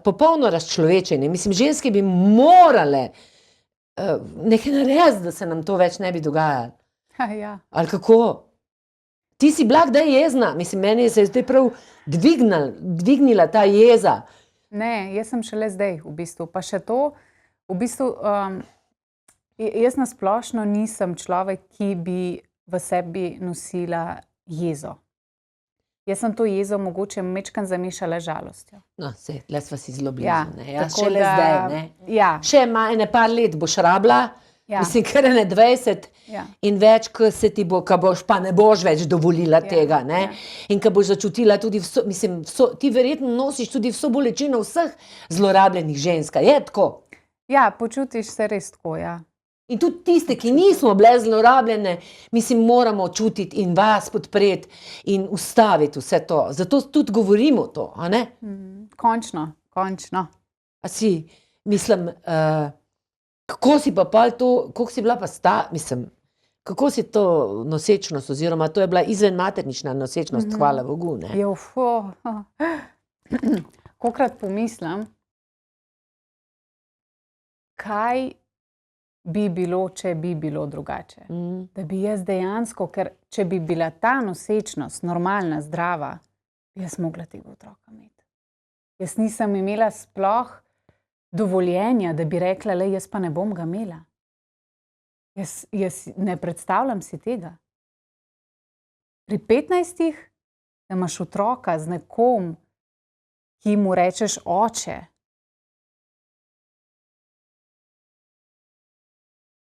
popolno razčlovečenje. Mislim, ženske bi morale nekaj narediti, da se nam to več ne bi dogajalo. Ja. Ali kako? Ti si bila kdaj jezna? Mislim, meni se je zdaj prav dvignila ta jeza. Ne, jaz sem šele zdaj v bistvu. Pa še to, v bistvu, jaz na splošno nisem človek, ki bi v sebi nosila jezo. Jaz sem to jezo mogoče majčkeno zamešala z žalostjo. No, saj, tule sva si zelo blizu, Ja, ne. Ja, tako šele da- zdaj, ne. Ja, Še ene par let boš rabila, Ja. Mislim, ker je ne 20 Ja. in več, ko se ti bo, ko boš pa ne boš več dovolila tega, ne? ja. In ko boš začutila tudi ti verjetno nosiš tudi vso bolečino vseh zlorabljenih žensk, a je tako? Ja, počutiš se res tako, ja. In tudi tiste, ki nismo bile zlorabljene, mislim, moramo čutiti in vas podpreti in ustaviti vse to. Zato tudi govorimo to, a ne? Končno, končno. A si, mislim, kako si pa pol to, koliko si bila pa mislim, kako si to nosečnost, oziroma to je bila izvenmaternična nosečnost, hvala Bogu, ne? Kolikrat pomislim, kaj bi bilo, če bi bilo drugače. Da bi jaz dejansko, ker če bi bila ta nosečnost normalna, zdrava, bi jaz mogla tega otroka imeti. Jaz nisem imela sploh dovoljenja, da bi rekla, le jaz pa ne bom ga imela. Jaz ne predstavljam si tega. Pri 15, da imaš otroka z nekom, ki mu rečeš oče,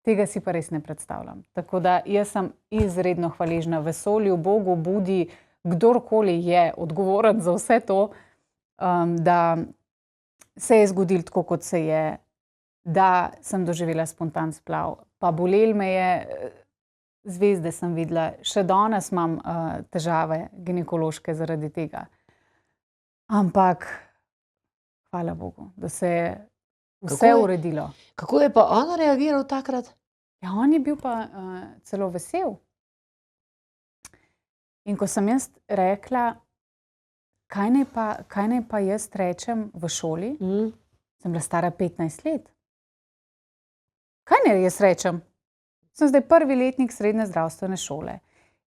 tega si pa res ne predstavljam. Tako da jaz sem izredno hvaležna vesolju, Bogu, Budi, kdorkoli je odgovoren za vse to, da se je zgodilo tako, kot se je, da sem doživela spontan splav. Pa bolel me je, zvezde sem videla, še danes imam težave ginekološke zaradi tega. Ampak hvala Bogu, da se je vse uredilo. Kako je pa on reagiral takrat? Ja, on je bil pa celo vesel. In ko sem jaz rekla, kaj naj pa jaz rečem v šoli, sem bila stara 15 let. Kaj naj jaz rečem? Sem zdaj prvi letnik srednje zdravstvene šole.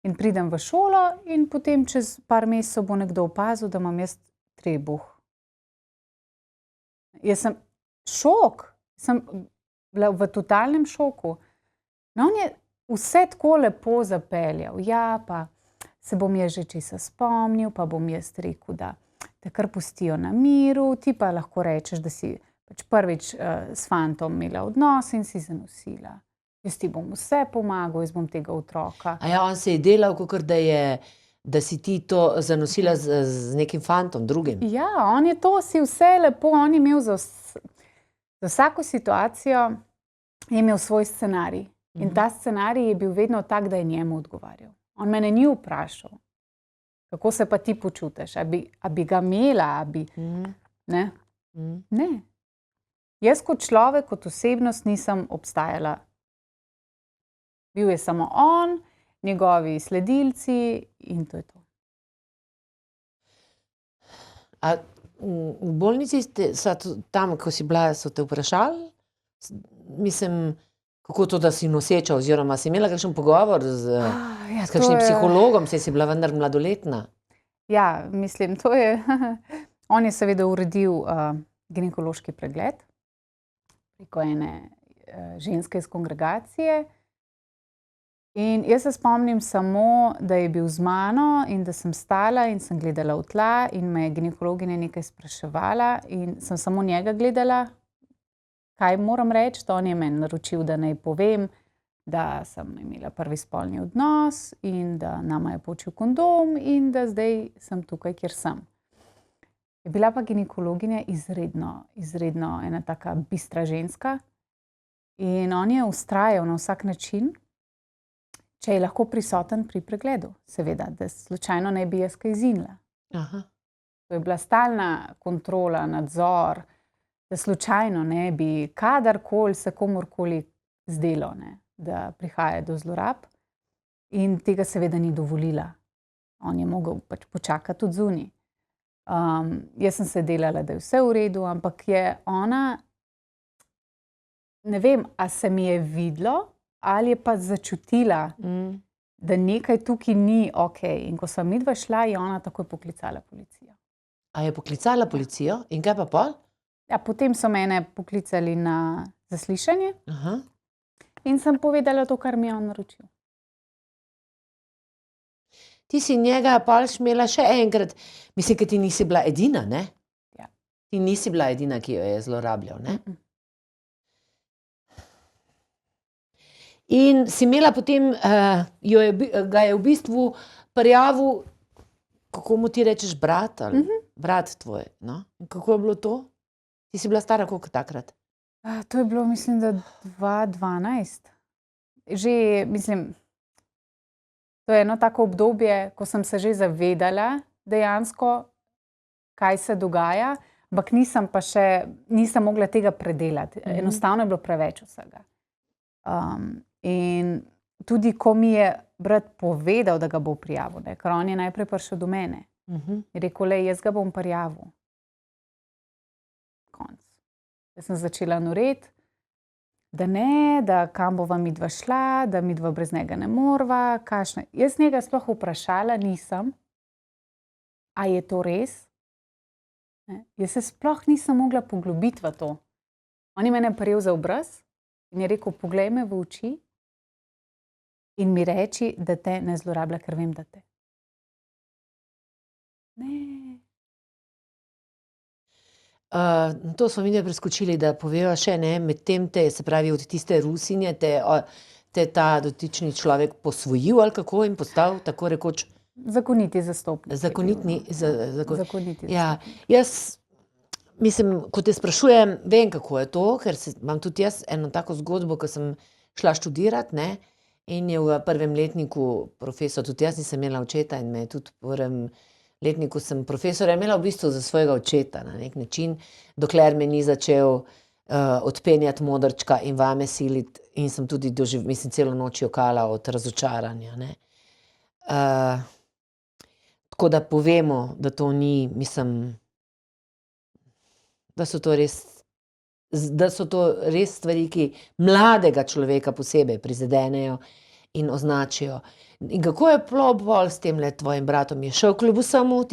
In pridem v šolo in potem čez par mesecev bo nekdo opazil, da imam jaz trebuh. Jaz sem šok, sem bila v totalnem šoku. No, on je vse tako lepo zapeljal. Ja, pa se bom jaz že česa spomnil, pa bom jaz rekel, da te kar pustijo na miru, ti pa lahko rečeš, da si pač prvič s fantom imela odnos in si zanosila. Jaz ti bom vse pomagal, jaz bom tega otroka. A ja, on se je delal, kakor da si ti to zanosila z nekim fantom, drugim. Ja, on je to si vse lepo, on je imel za vsako situacijo je imel svoj scenarij. In ta scenarij je bil vedno tak, da je njemu odgovarjal. On mene ni vprašal, kako se pa ti počutiš, a bi ga imela, ne? Ne. Jaz kot človek, kot osebnost nisem obstajala. Bil je samo on, njegovi sledilci in to je to. A v bolnici tam, ko si bila, so te vprašali? Mislim, kako to, da si noseča, oziroma si imela kakšen pogovor s kakšnim psihologom, saj si bila vendar mladoletna? Ja, mislim, to je, on je seveda uredil ginekološki pregled preko ene ženske iz kongregacije. In jaz se spomnim samo, da je bil z mano in da sem stala in sem gledala v tla in me je ginekologinja nekaj spraševala in sem samo njega gledala, kaj moram reči, to on je meni naročil, da naj povem, da sem imela prvi spolni odnos in da nama je počil kondom in da zdaj sem tukaj, kjer sem. Je bila pa ginekologinja izredno ena taka bistra ženska in on je vztrajal na vsak način, če je lahko prisoten pri pregledu, seveda, da slučajno ne bi jaz kaj zinila. To je bila stalna kontrola, nadzor, da slučajno ne bi kadarkoli se komurkoli zdelo, da prihaja do zlorab. In tega seveda ni dovolila. On je mogel pač počakati tudi zunaj. Jaz sem se delala, da je vse v redu, ampak je ona, ne vem, a se mi je videlo, ali je pa začutila, da nekaj tukaj ni okej. In ko sem midva šla, je ona takoj poklicala policijo. A je poklicala policijo? In kaj pa pol? Ja, potem so mene poklicali na zaslišanje in sem povedala to, kar mi je on naročil. Ti si njega pol imela še enkrat, mislim, ker ti nisi bila edina, ne? Ja. Ti nisi bila edina, ki jo je zlorabljal, ne? In si imela potem, ga je v bistvu prijavil, kako mu ti rečeš, brat ali brat tvoj, no? In kako je bilo to? Ti si bila stara koliko takrat? To je bilo, mislim, da 2012. Že, mislim, to je eno tako obdobje, ko sem se že zavedala dejansko, kaj se dogaja, ampak nisem mogla tega predelati. Enostavno je bilo preveč vsega. In tudi, ko mi je brat povedal, da ga bo prijavil, ne, ker on je najprej prišel do mene. Je rekel, jaz ga bom prijavil. Konc. Jaz sem začela noreti, da ne, da kam bova midva šla, da midva brez njega ne morva, kakšne. Jaz njega sploh vprašala nisem, a je to res? Ne? Jaz se sploh nisem mogla poglobiti v to. On je mene prijel za obraz in je rekel, poglej me v oči in mi reči, da te ne zlorablja, ker vem, da te. Ne. To smo mi preskočili, da poveva še, ne, medtem te, se pravi, od tiste Rusinje te ta dotični človek posvojil ali kako in postal tako rekoč Zakoniti zastopnik. Zakoniti. Ja, jaz mislim, ko te sprašujem, vem, kako je to, ker imam tudi jaz eno tako zgodbo, ko sem šla študirati, ne, in je v prvem letniku profesor, tudi jaz nisem imela očeta in me je tudi v prvem letniku sem profesorja imela v bistvu za svojega očeta na nek način, dokler me ni začel odpenjati modrčka in vame siliti in sem tudi mislim, celo noč jokala od razočaranja, ne. Tako da povemo, da to ni, mislim, da so to res stvari, ki mladega človeka posebej prizadenejo in označijo. In kako je pol s temle tvojim bratom? Je šel kljub vsemu,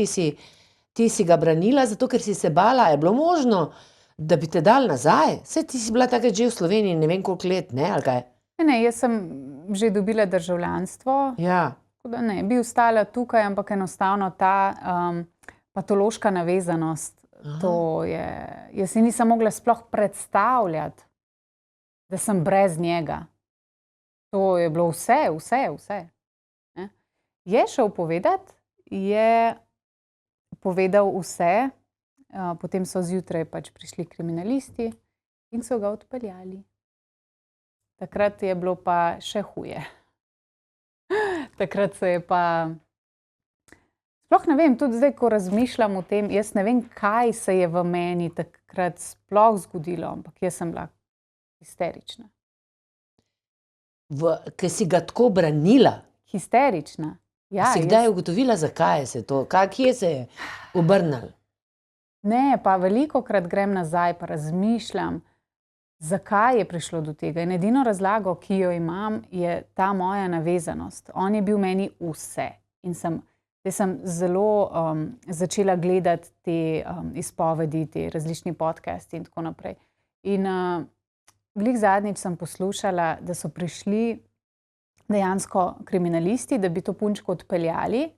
ti si ga branila, zato ker si se bala, je bilo možno, da bi te dali nazaj? Saj ti si bila takrat že v Sloveniji, ne vem koliko let, ne, ali kaj? Ne, jaz sem že dobila državljanstvo. Ja. Da ne bi ostala tukaj, ampak enostavno ta patološka navezanost, to je, jaz si nisem mogla sploh predstavljati, da sem brez njega. To je bilo vse. Ne? Je šel povedati, je povedal vse, potem so zjutraj pač prišli kriminalisti in so ga odpeljali. Takrat je bilo pa še huje. Takrat se je pa, sploh ne vem, tudi zdaj, ko razmišljam o tem, jaz ne vem, kaj se je v meni takrat sploh zgodilo, ampak jaz sem bila histerična. Ker si ga tako branila? Histerična. Ja, si kdaj ugotovila, zakaj se to, kje se je obrnilo? Ne, pa velikokrat grem nazaj pa razmišljam, zakaj je prišlo do tega. In edino razlago, ki jo imam, je ta moja navezanost. On je bil meni vse. In sem zelo začela gledati te izpovedi, te različni podcasti in tako naprej. In glih zadnjič sem poslušala, da so prišli dejansko kriminalisti, da bi to punčko odpeljali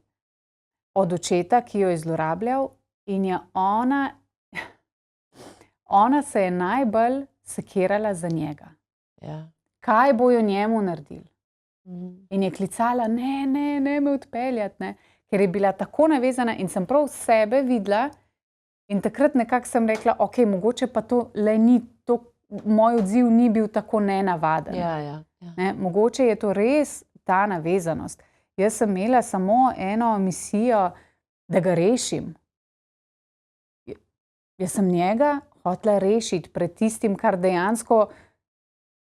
od očeta, ki jo je zlorabljal. In je ona se je najbolj sekirala za njega. Ja. Kaj bojo njemu naredili? In je klicala, ne me odpeljati, ne. Ker je bila tako navezana in sem prav sebe videla in takrat nekako sem rekla, ok, mogoče pa to le ni, moj odziv ni bil tako nenavaden. Ja. Ne, mogoče je to res ta navezanost. Jaz sem imela samo eno misijo, da ga rešim. Jaz sem njega hotela rešiti pred tistim, kar dejansko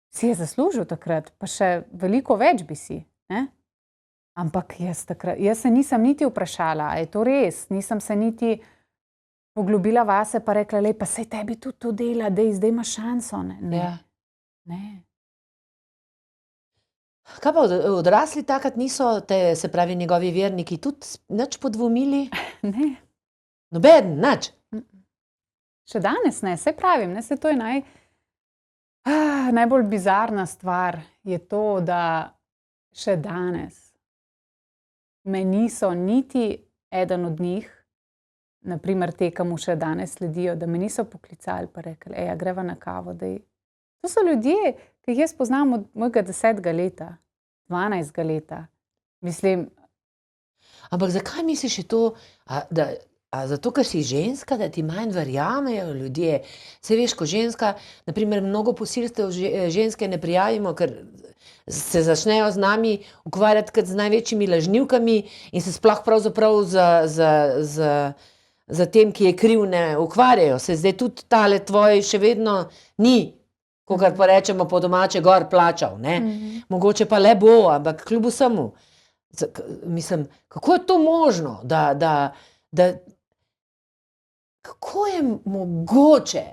si je zaslužil takrat, pa še veliko več bi si. Ne? Ampak jaz se nisem niti vprašala, a je to res, nisem se niti poglobila vase pa rekla, pa saj tebi tudi to dela, zdaj imaš šanso. Ne. Ja. Ne. Kaj pa odrasli takrat niso, se pravi njegovi verniki, tudi nič podvomili? Ne. Nobeden, nič? Še danes ne, saj pravim, ne, saj to je najbolj bizarna stvar je to, da še danes me niso niti eden od njih, naprimer te, ki mu še danes sledijo, da me niso poklicali pa rekli, greva na kavo, To so ljudje, ki jih jaz poznam od mojega 10. leta, 12. leta. Mislim, Ampak zakaj misliš, je to, zato, ker si ženska, da ti manj verjamejo ljudje? Se veš, ko ženska, naprimer, mnogo posilstev ženske ne prijavimo, ker se začnejo z nami ukvarjati kot z največjimi lažnivkami in se sploh pravzaprav za tem, ki je kriv, ne ukvarjajo. Se zdaj tudi tale tvoj še vedno ni, kakor pa rečemo po domače, gor plačal, ne? Mogoče pa le bo, ampak kljub vsemu. Mislim, kako je to možno, kako je mogoče,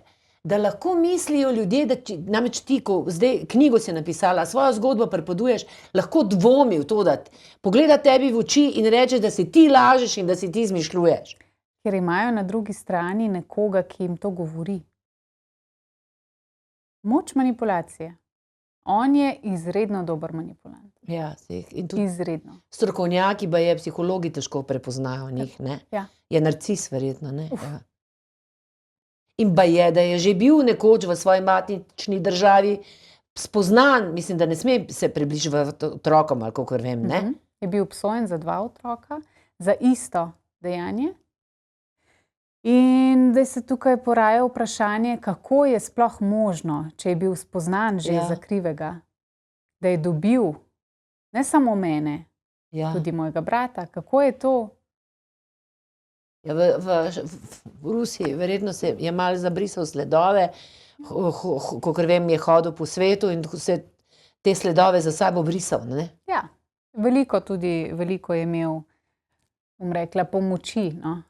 da lahko mislijo ljudje, da namreč ti, ko zdaj knjigo si napisala, svojo zgodbo pripoveduješ, lahko dvomi v to, da pogleda tebi v oči in reče, da si ti lažeš in da si ti izmišljuješ. ker imajo na drugi strani nekoga, ki jim to govori. Moč manipulacije. On je izredno dober manipulant. Ja, in tudi Izredno. strokovnjaki, baje psihologi težko prepoznajo njih, ne? Ja. Je narcis verjetno, ne? Ja. In baje, da je že bil nekoč v svoji matični državi spoznan, mislim, da ne sme se približati otrokom, ali kakor vem, ne? Je bil obsojen za 2 otroka, za isto dejanje. In da se tukaj poraja vprašanje, kako je sploh možno, če je bil spoznan že Ja. za krivega, da je dobil ne samo mene, Ja. tudi mojega brata. Kako je to? Ja, v Rusiji verjetno se je malo zabrisal sledove, kakor vem, je hodil po svetu in se te sledove za sabo brisal, ne? Ja, veliko je imel, bom rekla, pomoči, no,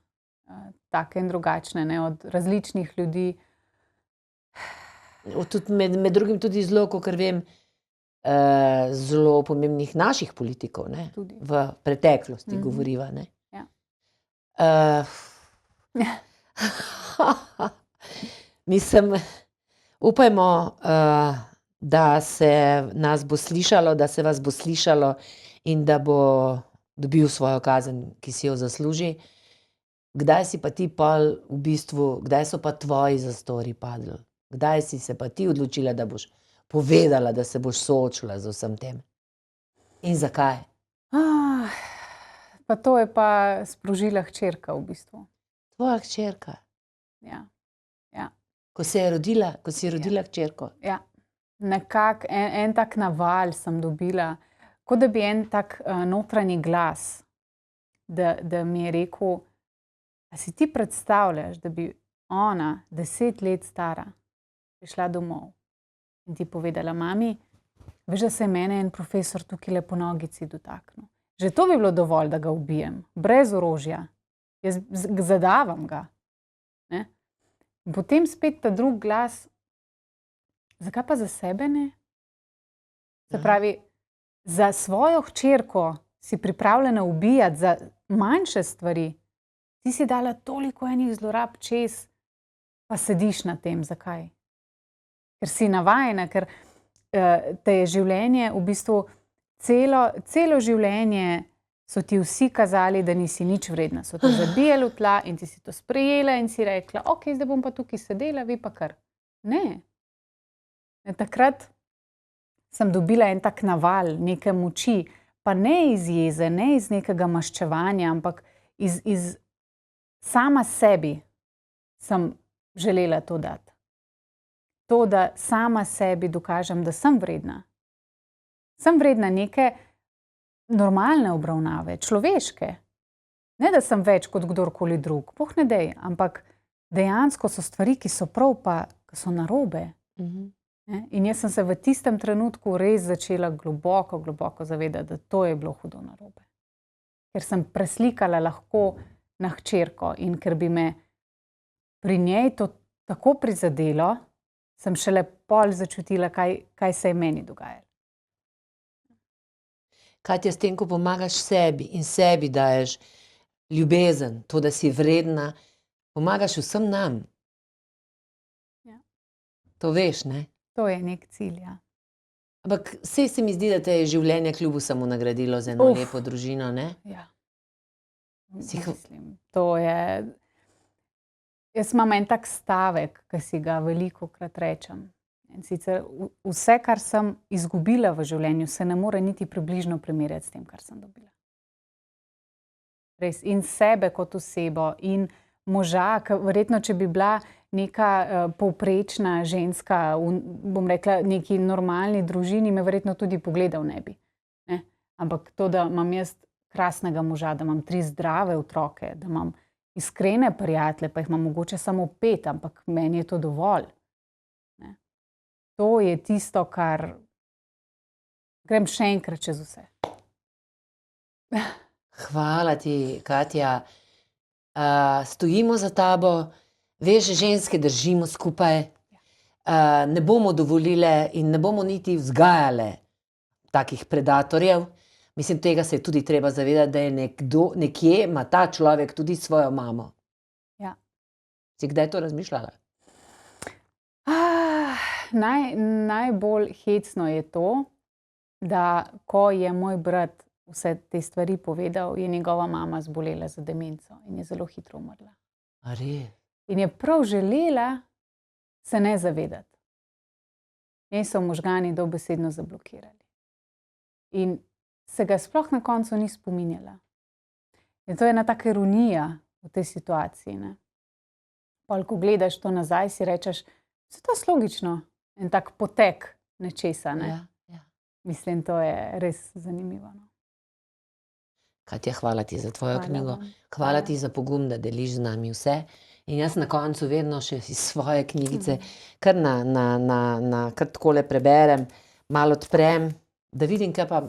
take in drugačne, ne, od različnih ljudi. Tudi med drugim tudi zelo, kakor vem, zelo pomembnih naših politikov, ne? Tudi. V preteklosti govoriva, ne? Ja. Mislim, upajmo, da se nas bo slišalo, da se vas bo slišalo in da bo dobil svojo kazen, ki si jo zasluži. Kdaj si pa ti pol v bistvu, kdaj so pa tvoji zastori padli? Kdaj si se pa ti odločila, da boš povedala, da se boš soočila z vsem tem? In zakaj? Pa to je pa sprožila hčerka v bistvu. Tvoja hčerka, Ja. ko si rodila hčerko. Ja. Nekako en tak naval sem dobila, kot da bi en tak notranji glas, da mi je rekel, a si ti predstavljaš, da bi ona, 10 let stara, prišla domov in ti povedala, mami, veš, da se je mene en profesor tukaj le po nogici dotaknil. Že to bi bilo dovolj, da ga ubijem, brez orožja. Jaz zadavam ga. Ne? Potem spet ta drug glas, zakaj pa za sebe ne? Se pravi, za svojo hčerko si pripravljena ubijati za manjše stvari. Ti si dala toliko enih zlorab čez, pa sediš na tem. Zakaj? Ker si navajena, ker te je življenje v bistvu celo življenje so ti vsi kazali, da nisi nič vredna. So te zabijali v tla in ti si to sprejela in si rekla, ok, zdaj bom pa tukaj sedela, vi pa kar. Ne. Takrat sem dobila en tak naval, neke moči, pa ne iz jeze, ne iz nekega maščevanja, ampak iz sama sebi sem želela to dati. To, da sama sebi dokažem, da sem vredna. Sem vredna neke normalne obravnave, človeške. Ne, da sem več kot kdorkoli drug, boh ne dej, ampak dejansko so stvari, ki so prav, pa ki so narobe. In jaz sem se v tistem trenutku res začela globoko zavedati, da to je bilo hudo narobe. Ker sem preslikala lahko na hčerko in ker bi me pri njej to tako prizadelo, sem šele pol začutila, kaj se je meni dogajalo. Katja, s tem, ko pomagaš sebi in sebi daješ ljubezen, to, da si vredna, pomagaš vsem nam. Ja. To veš, ne? To je nek cilj, ja. Ampak saj se mi zdi, da te je življenje kljub vsemu nagradilo z eno lepo družino, ne? Ja. Mislim, to je... Jaz imam en tak stavek, ki si ga velikokrat rečem. In sicer vse, kar sem izgubila v življenju, se ne more niti približno primerjati s tem, kar sem dobila. Res, in sebe kot osebo, in moža, verjetno, če bi bila neka povprečna ženska, bom rekla, neki normalni družini, me verjetno tudi pogledal ne bi. Ne? Ampak to, da imam jaz krasnega moža, da imam 3 zdrave otroke, da imam iskrene prijatelje, pa jih imam mogoče samo 5, ampak meni je to dovolj. Ne? To je tisto, kar grem še enkrat čez vse. Hvala ti, Katja. Stojimo za tabo, veš, ženske držimo skupaj, ne bomo dovolile in ne bomo niti vzgajale takih predatorjev. Mislim, tega se je tudi treba zavedati, da je nekje ima ta človek tudi svojo mamo. Ja. Si kdaj to razmišljala? Najbolj hecno je to, da ko je moj brat vse te stvari povedal, je njegova mama zbolela za demenco in je zelo hitro umrla. A res? In je prav želela se ne zavedati. Njej so možgani dobesedno zablokirali. In se ga sploh na koncu ni spominjala. In to je ena taka ironija v tej situaciji. Ne? Pol, ko gledaš to nazaj, si rečeš, vse to je logično. En tak potek nečesa. Ne? Ja. Mislim, to je res zanimivo. No? Katja, hvala ti za tvojo knjigo. vam. Hvala ti za pogum, da deliš z nami vse. In jaz na koncu vedno še iz svoje knjigice kar kar takole preberem, malo odprem, da vidim, kaj pa...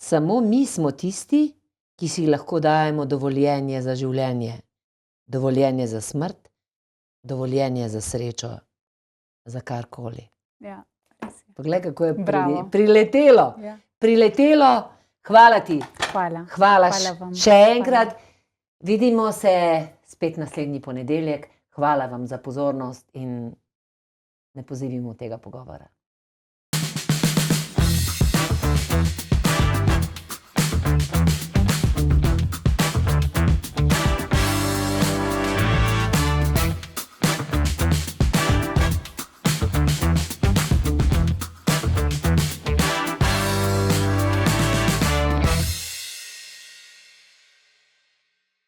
Samo mi smo tisti, ki si lahko dajemo dovoljenje za življenje, dovoljenje za smrt, dovoljenje za srečo, za karkoli. Ja, res je. Poglej, kako je Bravo. priletelo. Ja. Priletelo. Hvala ti. Hvala. Hvala Hvala vam. še enkrat. Vidimo se spet naslednji ponedeljek. Hvala vam za pozornost in ne pozabimo tega pogovora.